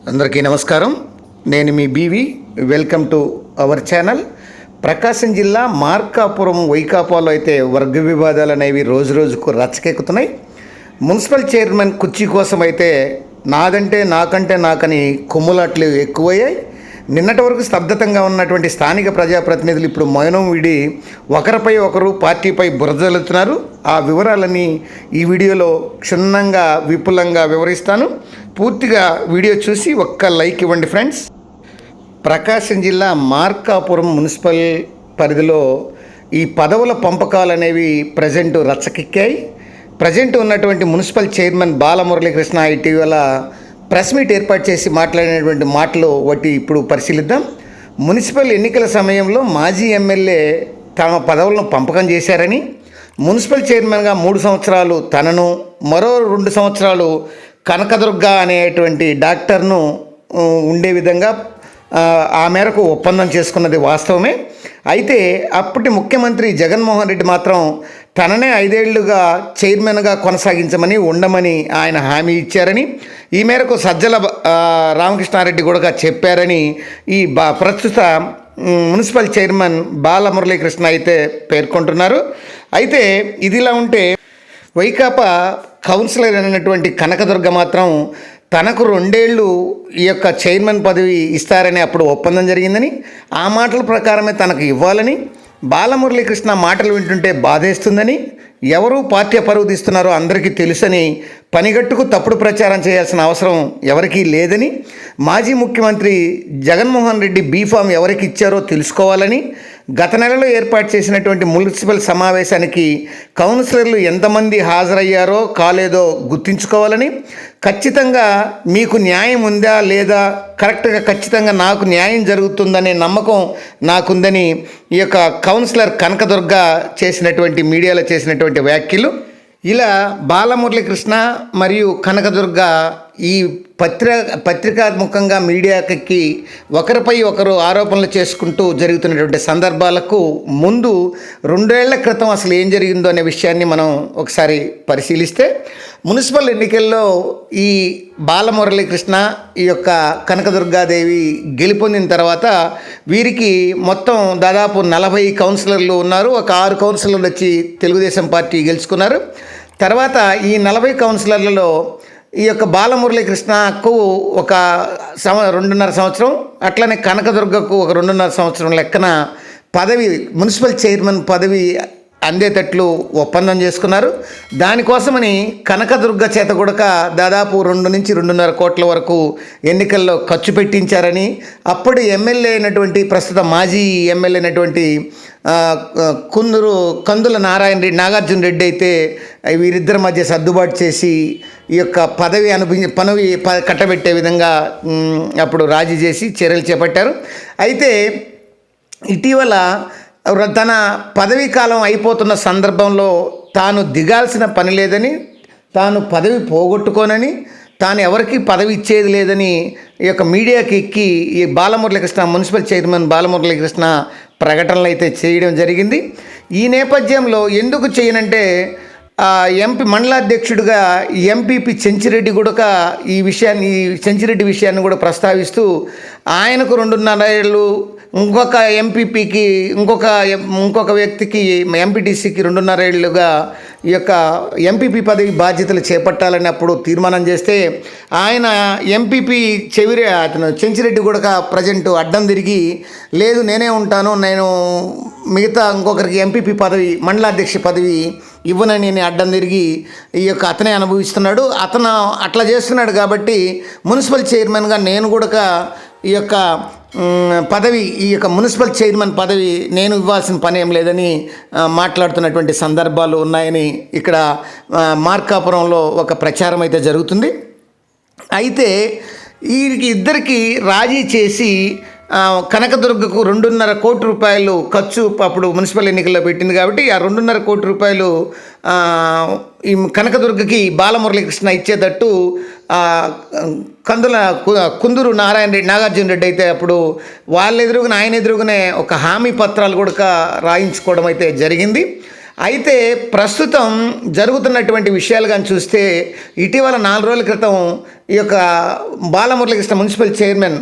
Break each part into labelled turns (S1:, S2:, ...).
S1: అందరికీ నమస్కారం. నేను మీ బీవి. Welcome to our channel. Prakasam జిల్లా మార్కాపురం వైకాపాలో అయితే వర్గ వివాదాలు అనేవి రోజు రోజుకు రచ్చకెక్కుతున్నాయి. మున్సిపల్ చైర్మన్ కుర్చీ కోసం అయితే నాదంటే నాకంటే నాకని కొమ్ములాట్లు ఎక్కువయ్యాయి. నిన్నటి వరకు స్తబ్దతంగా ఉన్నటువంటి స్థానిక ప్రజాప్రతినిధులు ఇప్పుడు మౌనం వీడి ఒకరిపై ఒకరు పార్టీపై బురదలుతున్నారు. ఆ వివరాలని ఈ వీడియోలో క్షుణ్ణంగా విపులంగా వివరిస్తాను. పూర్తిగా వీడియో చూసి ఒక్క లైక్ ఇవ్వండి ఫ్రెండ్స్. ప్రకాశం జిల్లా మార్కాపురం మున్సిపల్ పరిధిలో ఈ పదవుల పంపకాలు అనేవి ప్రజెంట్ రచ్చకెక్కాయి. ప్రజెంట్ ఉన్నటువంటి మున్సిపల్ చైర్మన్ బాలమురళీకృష్ణ ఇటీవల ప్రెస్ మీట్ ఏర్పాటు చేసి మాట్లాడినటువంటి మాటలు ఒకటి ఇప్పుడు పరిశీలిద్దాం. మున్సిపల్ ఎన్నికల సమయంలో మాజీ ఎమ్మెల్యే తమ పదవులను పంపకం చేశారని, మున్సిపల్ చైర్మన్గా 3 సంవత్సరాలు తనను, మరో 2 సంవత్సరాలు కనకదుర్గ అనేటువంటి డాక్టర్ను ఉండే విధంగా ఆ మేరకు ఒప్పందం చేసుకున్నది వాస్తవమే. అయితే అప్పటి ముఖ్యమంత్రి జగన్మోహన్ రెడ్డి మాత్రం తననే 5 ఏళ్లుగా చైర్మన్గా కొనసాగించమని ఉండమని ఆయన హామీ ఇచ్చారని, ఈ మేరకు సజ్జల రామకృష్ణారెడ్డి కూడా చెప్పారని ఈ ప్రస్తుత మున్సిపల్ చైర్మన్ బాలమురళీకృష్ణ అయితే పేర్కొంటున్నారు. అయితే ఇదిలా ఉంటే వైకాపా కౌన్సిలర్ అయినటువంటి కనకదుర్గ మాత్రం తనకు 2 ఏళ్ళు ఈ యొక్క చైర్మన్ పదవి ఇస్తారని అప్పుడు ఒప్పందం జరిగిందని, ఆ మాటల ప్రకారమే తనకు ఇవ్వాలని, బాలమురళీకృష్ణ మాటలు వింటుంటే బాధేస్తుందని, ఎవరు పార్టీ పరువు తీస్తున్నారో అందరికీ తెలుసని, పనిగట్టుకు తప్పుడు ప్రచారం చేయాల్సిన అవసరం ఎవరికీ లేదని, మాజీ ముఖ్యమంత్రి జగన్మోహన్ రెడ్డి బీఫామ్ ఎవరికి ఇచ్చారో తెలుసుకోవాలని, గత నెలలో ఏర్పాటు చేసినటువంటి మున్సిపల్ సమావేశానికి కౌన్సిలర్లు ఎంతమంది హాజరయ్యారో కాలేదో గుర్తుంచుకోవాలని, ఖచ్చితంగా మీకు న్యాయం ఉందా లేదా, కరెక్ట్గా ఖచ్చితంగా నాకు న్యాయం జరుగుతుందనే నమ్మకం నాకుందని ఈ యొక్క కౌన్సిలర్ కనకదుర్గ చేసినటువంటి మీడియాలో చేసినటువంటి వ్యాఖ్యలు. ఇలా బాలమురళీకృష్ణ మరియు కనకదుర్గ ఈ పత్రికాత్మకంగా మీడియాకి ఒకరిపై ఒకరు ఆరోపణలు చేసుకుంటూ జరుగుతున్నటువంటి సందర్భాలకు ముందు 2 ఏళ్ల క్రితం అసలు ఏం జరిగిందో అనే విషయాన్ని మనం ఒకసారి పరిశీలిస్తే, మున్సిపల్ ఎన్నికల్లో ఈ బాలమురళీకృష్ణ ఈ యొక్క కనకదుర్గాదేవి గెలుపొందిన తర్వాత వీరికి మొత్తం దాదాపు 40 కౌన్సిలర్లు ఉన్నారు. ఒక 6 కౌన్సిలర్లు వచ్చి తెలుగుదేశం పార్టీ గెలుచుకున్నారు. తర్వాత ఈ 40 కౌన్సిలర్లలో ఈ యొక్క బాలమురళీకృష్ణకు ఒక 2.5 సంవత్సరం, అట్లనే కనకదుర్గకు ఒక 2.5 సంవత్సరం లెక్కన పదవి, మున్సిపల్ చైర్మన్ పదవి అందేటట్లు ఒప్పందం చేసుకున్నారు. దానికోసమని కనకదుర్గ చేత కూడా దాదాపు 2 నుంచి 2.5 కోట్ల వరకు ఎన్నికల్లో ఖర్చు పెట్టించారని, అప్పుడు ఎమ్మెల్యే అయినటువంటి ప్రస్తుత మాజీ ఎమ్మెల్యే అయినటువంటి కందుల నాగార్జున రెడ్డి అయితే వీరిద్దరి మధ్య సర్దుబాటు చేసి ఈ యొక్క పదవి కట్టబెట్టే విధంగా అప్పుడు రాజీ చేసి చర్యలు చేపట్టారు. అయితే ఇటీవల తన పదవీ కాలం అయిపోతున్న సందర్భంలో తాను దిగాల్సిన పని లేదని, తాను పదవి పోగొట్టుకోనని, తాను ఎవరికి పదవి ఇచ్చేది లేదని ఈ యొక్క మీడియాకి ఎక్కి ఈ బాలమురళీకృష్ణ, మున్సిపల్ చైర్మన్ బాలమురళీకృష్ణ ప్రకటనలు అయితే చేయడం జరిగింది. ఈ నేపథ్యంలో ఎందుకు చేయనంటే ఎంపీ మండలాధ్యక్షుడిగా ఎంపీపీ చెంచిరెడ్డి కూడా ఈ చెంచిరెడ్డి విషయాన్ని కూడా ప్రస్తావిస్తూ ఆయనకు 2.5 ఏళ్ళు, ఇంకొక ఎంపీపీకి ఇంకొక వ్యక్తికి ఎంపీటీసీకి 2.5 ఏళ్ళుగా ఈ యొక్క ఎంపీపీ పదవి బాధ్యతలు చేపట్టాలని అప్పుడు తీర్మానం చేస్తే, ఆయన ఎంపీపీ అతను చెంచిరెడ్డి కూడా ప్రజెంట్ అడ్డం తిరిగి లేదు నేనే ఉంటాను, నేను మిగతా ఇంకొకరికి ఎంపీపీ పదవి, మండలాధ్యక్ష పదవి ఇవ్వనని నేను అడ్డం తిరిగి ఈ యొక్క అతనే అనుభవిస్తున్నాడు. అతను అట్లా చేస్తున్నాడు కాబట్టి మున్సిపల్ చైర్మన్గా నేను కూడా ఈ యొక్క మున్సిపల్ చైర్మన్ పదవి నేను ఇవ్వాల్సిన పని ఏం లేదని మాట్లాడుతున్నటువంటి సందర్భాలు ఉన్నాయని ఇక్కడ మార్కాపురంలో ఒక ప్రచారం అయితే జరుగుతుంది. అయితే ఇద్దరికి రాజీ చేసి కనకదుర్గకు 2.5 కోట్ల రూపాయలు ఖర్చు అప్పుడు మున్సిపల్ ఎన్నికల్లో పెట్టింది కాబట్టి ఆ 2.5 కోట్ల రూపాయలు ఈ కనకదుర్గకి బాలమురళీకృష్ణ ఇచ్చేటట్టు కుందూరు నాగార్జున రెడ్డి అయితే అప్పుడు ఆయన ఎదురుగునే ఒక హామీ పత్రాలు కూడా రాయించుకోవడం అయితే జరిగింది. అయితే ప్రస్తుతం జరుగుతున్నటువంటి విషయాలు కానీ చూస్తే ఇటీవల 4 రోజుల క్రితం ఈ యొక్క బాలమురళీకృష్ణ మున్సిపల్ చైర్మన్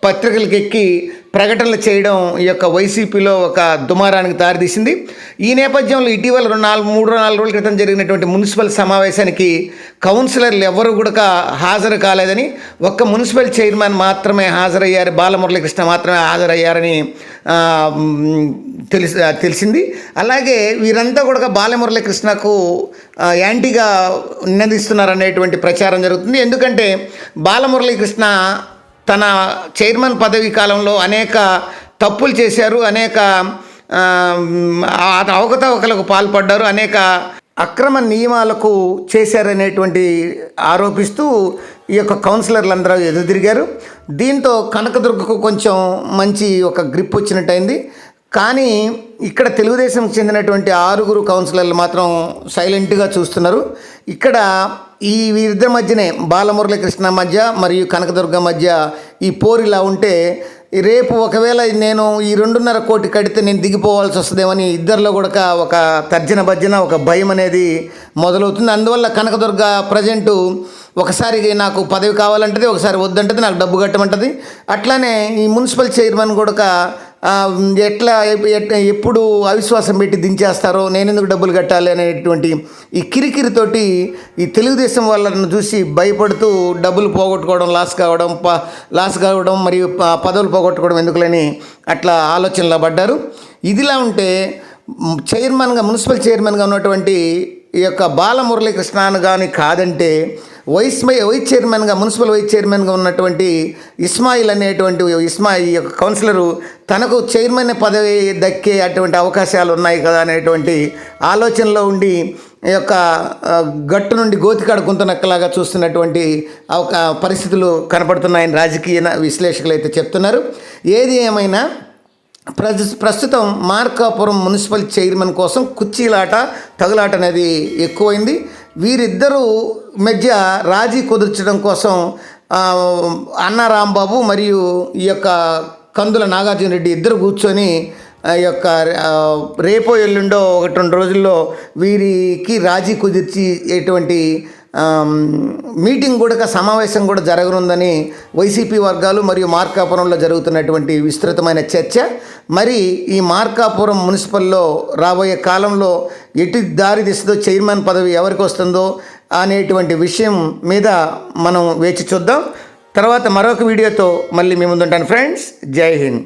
S1: పత్రికలకు ఎక్కి ప్రకటనలు చేయడం ఈ యొక్క వైసీపీలో ఒక దుమారానికి దారితీసింది. ఈ నేపథ్యంలో ఇటీవల 3-4 రోజుల క్రితం జరిగినటువంటి మున్సిపల్ సమావేశానికి కౌన్సిలర్లు ఎవరు కూడా హాజరు కాలేదని, ఒక్క మున్సిపల్ చైర్మన్ మాత్రమే హాజరయ్యారు, బాలమురళీకృష్ణ మాత్రమే హాజరయ్యారని తెలిసింది. అలాగే వీరంతా కూడా బాలమురళీకృష్ణకు యాంటీగా నినదిస్తున్నారనేటువంటి ప్రచారం జరుగుతుంది. ఎందుకంటే బాలమురళీకృష్ణ తన చైర్మన్ పదవీ కాలంలో అనేక తప్పులు చేశారు, అనేక అవకతవకలకు పాల్పడ్డారు, అనేక అక్రమ నియమాలకు చేశారనేటువంటి ఆరోపిస్తూ ఈ యొక్క కౌన్సిలర్లందరూ ఎదురుతిరిగారు. దీంతో కనకదుర్గకు కొంచెం మంచి ఒక గ్రిప్ వచ్చినట్టయింది. కానీ ఇక్కడ తెలుగుదేశంకి చెందినటువంటి 6 కౌన్సిలర్లు మాత్రం సైలెంట్గా చూస్తున్నారు. ఇక్కడ ఈ వీరిద్దరి మధ్యనే బాలమురళీకృష్ణ మధ్య మరియు కనకదుర్గ మధ్య ఈ పోరిలా ఉంటే, రేపు ఒకవేళ నేను ఈ 2.5 కోటి కడితే నేను దిగిపోవాల్సి వస్తుందేమని ఇద్దరిలో కూడా ఒక తర్జన భర్జన, ఒక భయం అనేది మొదలవుతుంది. అందువల్ల కనకదుర్గ ప్రజెంటు ఒకసారి నాకు పదవి కావాలంటది, ఒకసారి వద్దంటది, నాకు డబ్బు కట్టమంటది. అట్లానే ఈ మున్సిపల్ చైర్మన్ కూడా ఎప్పుడు అవిశ్వాసం పెట్టి దించేస్తారో, నేను ఎందుకు డబ్బులు కట్టాలి అనేటువంటి ఈ కిరికిరితోటి ఈ తెలుగుదేశం వాళ్ళను చూసి భయపడుతూ డబ్బులు పోగొట్టుకోవడం, లాస్ కావడం మరియు పదవులు పోగొట్టుకోవడం ఎందుకులని అట్లా ఆలోచనలో పడ్డారు. ఇదిలా ఉంటే మున్సిపల్ చైర్మన్గా ఉన్నటువంటి ఈ యొక్క బాలమురళీకృష్ణను కానీ కాదంటే మున్సిపల్ వైస్ చైర్మన్గా ఉన్నటువంటి ఇస్మాయిల్ అనేటువంటి ఈ యొక్క కౌన్సిలరు తనకు చైర్మన్ పదవి దక్కే అటువంటి అవకాశాలు ఉన్నాయి కదా అనేటువంటి ఆలోచనలో ఉండి ఈ యొక్క గట్టు నుండి గోతికాడ గుంతనక్కలాగా చూస్తున్నటువంటి పరిస్థితులు కనపడుతున్నాయని రాజకీయ విశ్లేషకులు అయితే చెప్తున్నారు. ఏది ఏమైనా ప్రస్తుతం మార్కాపురం మున్సిపల్ చైర్మన్ కోసం కుర్చీలాట, తగులాట అనేది ఎక్కువైంది. వీరిద్దరూ మధ్య రాజీ కుదుర్చడం కోసం అన్న రాంబాబు మరియు ఈ యొక్క కందుల నాగార్జున రెడ్డి ఇద్దరు కూర్చొని ఈ యొక్క రేపో ఎల్లుండో 1-2 రోజుల్లో వీరికి రాజీ కుదిర్చి ఎటువంటి మీటింగ్ కూడా, సమావేశం కూడా జరగనుందని వైసీపీ వర్గాలు మరియు మార్కాపురంలో జరుగుతున్నటువంటి విస్తృతమైన చర్చ. మరి ఈ మార్కాపురం మున్సిపల్లో రాబోయే కాలంలో ఎటు దారి తీస్తుందో, చైర్మన్ పదవి ఎవరికి వస్తుందో అనేటువంటి విషయం మీద మనం వేచి చూద్దాం. తర్వాత మరొక వీడియోతో మళ్ళీ మీ ముందుంటాను ఫ్రెండ్స్. జై హింద్.